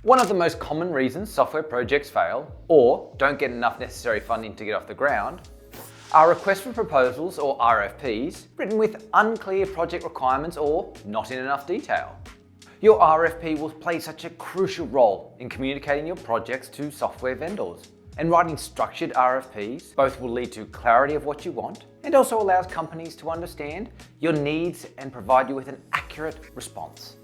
One of the most common reasons software projects fail, or don't get enough necessary funding to get off the ground, are requests for proposals or RFPs written with unclear project requirements or not in enough detail. Your RFP will play such a crucial role in communicating your projects to software vendors. And writing structured RFPs both will lead to clarity of what you want and also allows companies to understand your needs and provide you with an accurate response.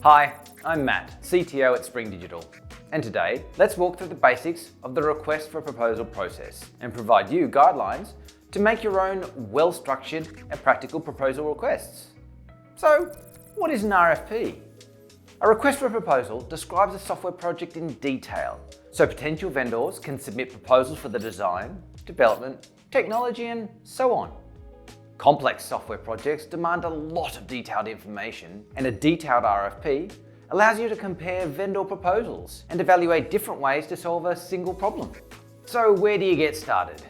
Hi, I'm Matt, CTO at Spring Digital. And today, let's walk through the basics of the request for proposal process and provide you guidelines to make your own well-structured and practical proposal requests. So, what is an RFP? A request for a proposal describes a software project in detail, so potential vendors can submit proposals for the design, development, technology, and so on. Complex software projects demand a lot of detailed information, and a detailed RFP allows you to compare vendor proposals and evaluate different ways to solve a single problem. So where do you get started?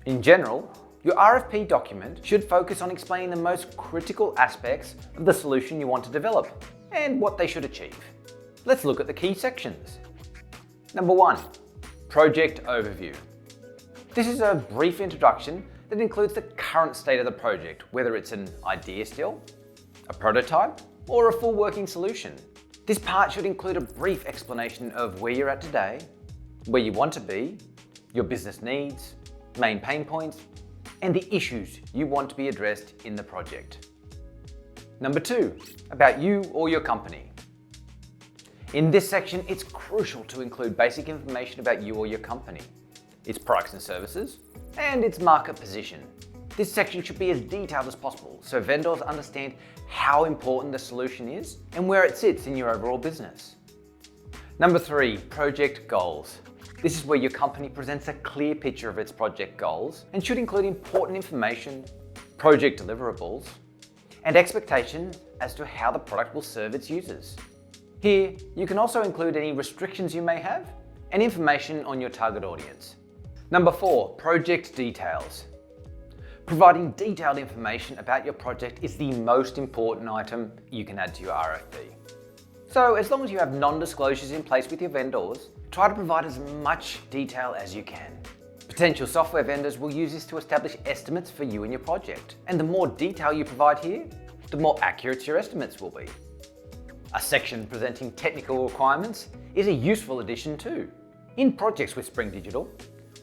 In general, your RFP document should focus on explaining the most critical aspects of the solution you want to develop and what they should achieve. Let's look at the key sections. Number 1, project overview. This is a brief introduction that includes the current state of the project, whether it's an idea still, a prototype, or a full working solution. This part should include a brief explanation of where you're at today, where you want to be, your business needs, main pain points, and the issues you want to be addressed in the project. Number 2, about you or your company. In this section, it's crucial to include basic information about you or your company, its products and services, and its market position. This section should be as detailed as possible so vendors understand how important the solution is and where it sits in your overall business. Number 3, project goals. This is where your company presents a clear picture of its project goals and should include important information, project deliverables, and expectations as to how the product will serve its users. Here, you can also include any restrictions you may have and information on your target audience. Number 4, project details. Providing detailed information about your project is the most important item you can add to your RFP. So as long as you have non-disclosures in place with your vendors, try to provide as much detail as you can. Potential software vendors will use this to establish estimates for you and your project. And the more detail you provide here, the more accurate your estimates will be. A section presenting technical requirements is a useful addition too. In projects with Spring Digital,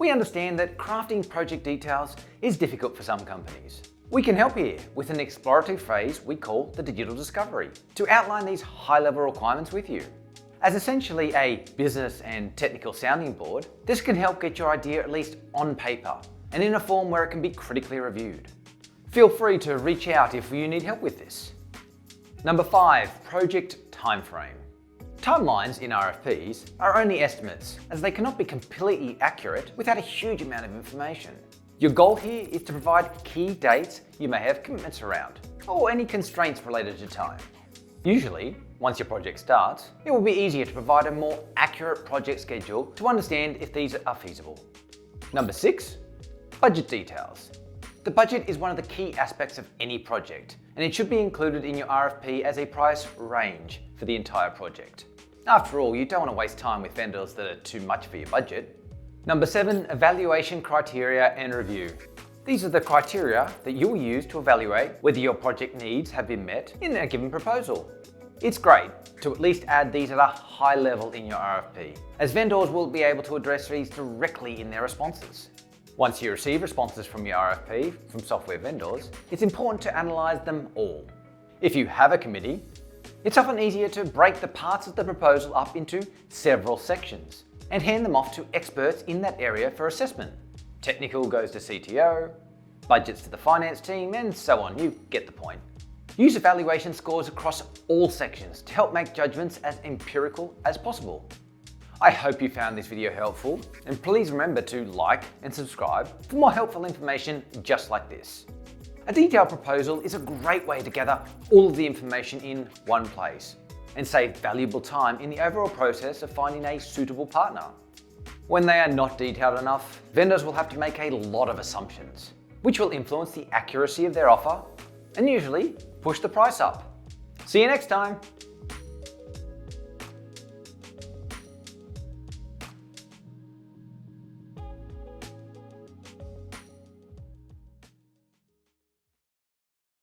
we understand that crafting project details is difficult for some companies. We can help here with an exploratory phase we call the digital discovery to outline these high-level requirements with you. As essentially a business and technical sounding board, this can help get your idea at least on paper and in a form where it can be critically reviewed. Feel free to reach out if you need help with this. Number 5, project timeframe. Timelines in RFPs are only estimates, as they cannot be completely accurate without a huge amount of information. Your goal here is to provide key dates you may have commitments around, or any constraints related to time. Usually, once your project starts, it will be easier to provide a more accurate project schedule to understand if these are feasible. Number 6, budget details. The budget is one of the key aspects of any project, and it should be included in your RFP as a price range for the entire project. After all, you don't want to waste time with vendors that are too much for your budget. Number 7, evaluation criteria and review. These are the criteria that you will use to evaluate whether your project needs have been met in a given proposal. It's great to at least add these at a high level in your RFP, as vendors will be able to address these directly in their responses. Once you receive responses from your RFP from software vendors, it's important to analyze them all. If you have a committee, it's often easier to break the parts of the proposal up into several sections and hand them off to experts in that area for assessment. Technical goes to CTO, budgets to the finance team, and so on. You get the point. Use evaluation scores across all sections to help make judgments as empirical as possible. I hope you found this video helpful, and please remember to like and subscribe for more helpful information just like this. A detailed proposal is a great way to gather all of the information in one place and save valuable time in the overall process of finding a suitable partner. When they are not detailed enough, vendors will have to make a lot of assumptions, which will influence the accuracy of their offer and usually push the price up. See you next time.